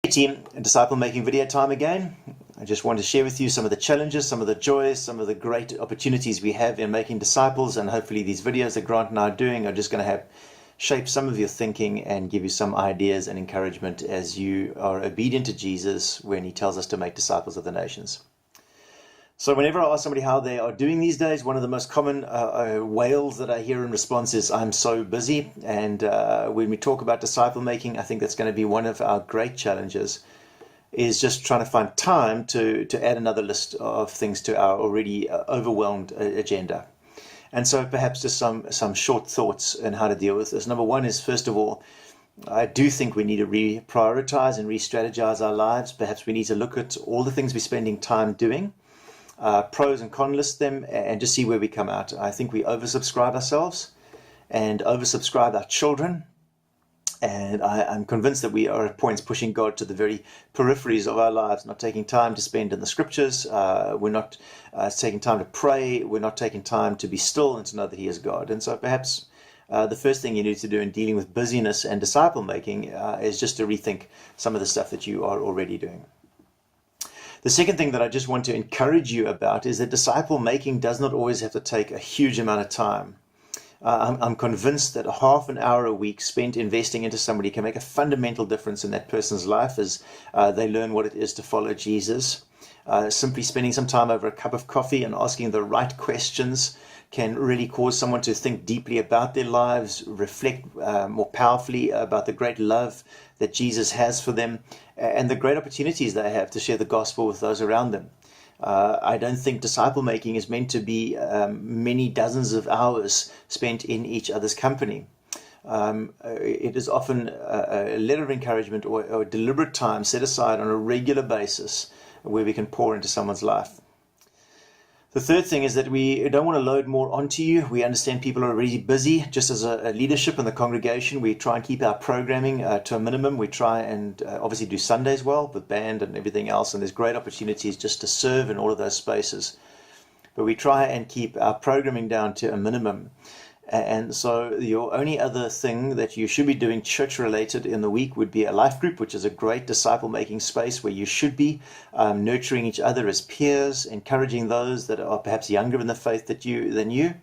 Team, disciple making video time again. I just want to share with you some of the challenges, some of the joys, some of the great opportunities we have in making disciples, and hopefully these videos that Grant and I are doing are just going to shape some of your thinking and give you some ideas and encouragement as you are obedient to Jesus when he tells us to make disciples of the nations. So whenever I ask somebody how they are doing these days, one of the most common wails that I hear in response is, "I'm so busy." And when we talk about disciple making, I think that's going to be one of our great challenges, is just trying to find time to add another list of things to our already overwhelmed agenda. And so perhaps just some short thoughts on how to deal with this. Number one is, first of all, I do think we need to reprioritize and re-strategize our lives. Perhaps we need to look at all the things we're spending time doing, pros and cons, list them, and just see where we come out. I think we oversubscribe ourselves and oversubscribe our children. And I'm convinced that we are at points pushing God to the very peripheries of our lives, not taking time to spend in the scriptures. We're not taking time to pray. We're not taking time to be still and to know that he is God. And so perhaps the first thing you need to do in dealing with busyness and disciple making is just to rethink some of the stuff that you are already doing. The second thing that I just want to encourage you about is that disciple making does not always have to take a huge amount of time. I'm convinced that half an hour a week spent investing into somebody can make a fundamental difference in that person's life as they learn what it is to follow Jesus. Simply spending some time over a cup of coffee and asking the right questions can really cause someone to think deeply about their lives, reflect more powerfully about the great love that Jesus has for them and the great opportunities they have to share the gospel with those around them. I don't think disciple making is meant to be many dozens of hours spent in each other's company. It is often a letter of encouragement or a deliberate time set aside on a regular basis where we can pour into someone's life. The third thing is that we don't want to load more onto you. We understand people are already busy. Just as a leadership in the congregation, we try and keep our programming to a minimum. We try and obviously do Sundays well with band and everything else, and there's great opportunities just to serve in all of those spaces. But we try and keep our programming down to a minimum. And so your only other thing that you should be doing church related in the week would be a life group, which is a great disciple making space where you should be nurturing each other as peers, encouraging those that are perhaps younger in the faith than you,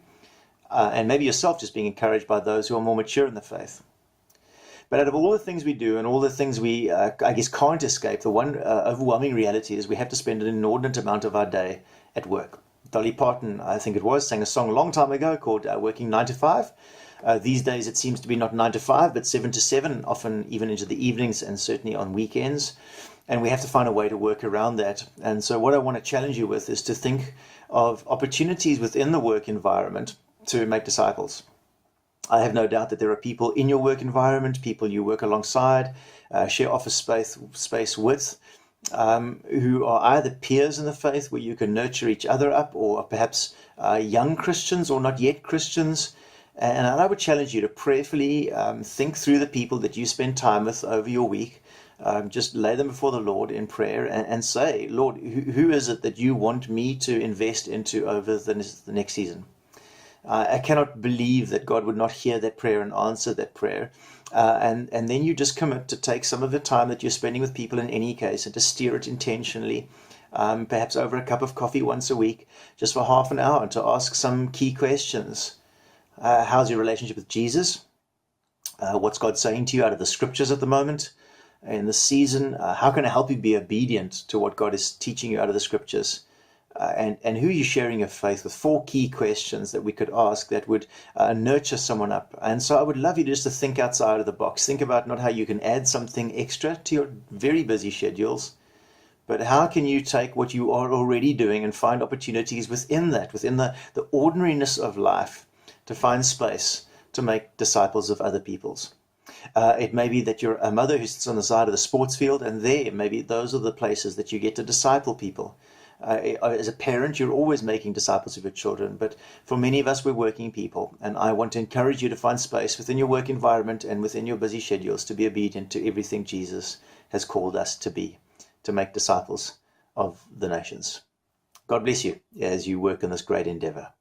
and maybe yourself just being encouraged by those who are more mature in the faith. But out of all the things we do and all the things we, I guess, can't escape, the one overwhelming reality is we have to spend an inordinate amount of our day at work. Dolly Parton, I think it was, sang a song a long time ago called Working 9 to 5. These days it seems to be not 9 to 5, but 7 to 7, often even into the evenings and certainly on weekends. And we have to find a way to work around that. And so what I want to challenge you with is to think of opportunities within the work environment to make disciples. I have no doubt that there are people in your work environment, people you work alongside, share office space with, who are either peers in the faith where you can nurture each other up, or perhaps young Christians or not yet Christians. And I would challenge you to prayerfully think through the people that you spend time with over your week. Just lay them before the Lord in prayer and say, "Lord, who is it that you want me to invest into over the next season?" I cannot believe that God would not hear that prayer and answer that prayer. And then you just commit to take some of the time that you're spending with people in any case and to steer it intentionally, perhaps over a cup of coffee once a week, just for half an hour, to ask some key questions. How's your relationship with Jesus? What's God saying to you out of the scriptures at the moment in this season? How can I help you be obedient to what God is teaching you out of the scriptures? And who are you sharing your faith with? 4 key questions that we could ask that would nurture someone up. And so I would love you just to think outside of the box. Think about not how you can add something extra to your very busy schedules, but how can you take what you are already doing and find opportunities within that, within the ordinariness of life, to find space to make disciples of other peoples. It may be that you're a mother who sits on the side of the sports field, and there maybe those are the places that you get to disciple people. As a parent, you're always making disciples of your children, but for many of us, we're working people, and I want to encourage you to find space within your work environment and within your busy schedules to be obedient to everything Jesus has called us to be, to make disciples of the nations. God bless you as you work in this great endeavor.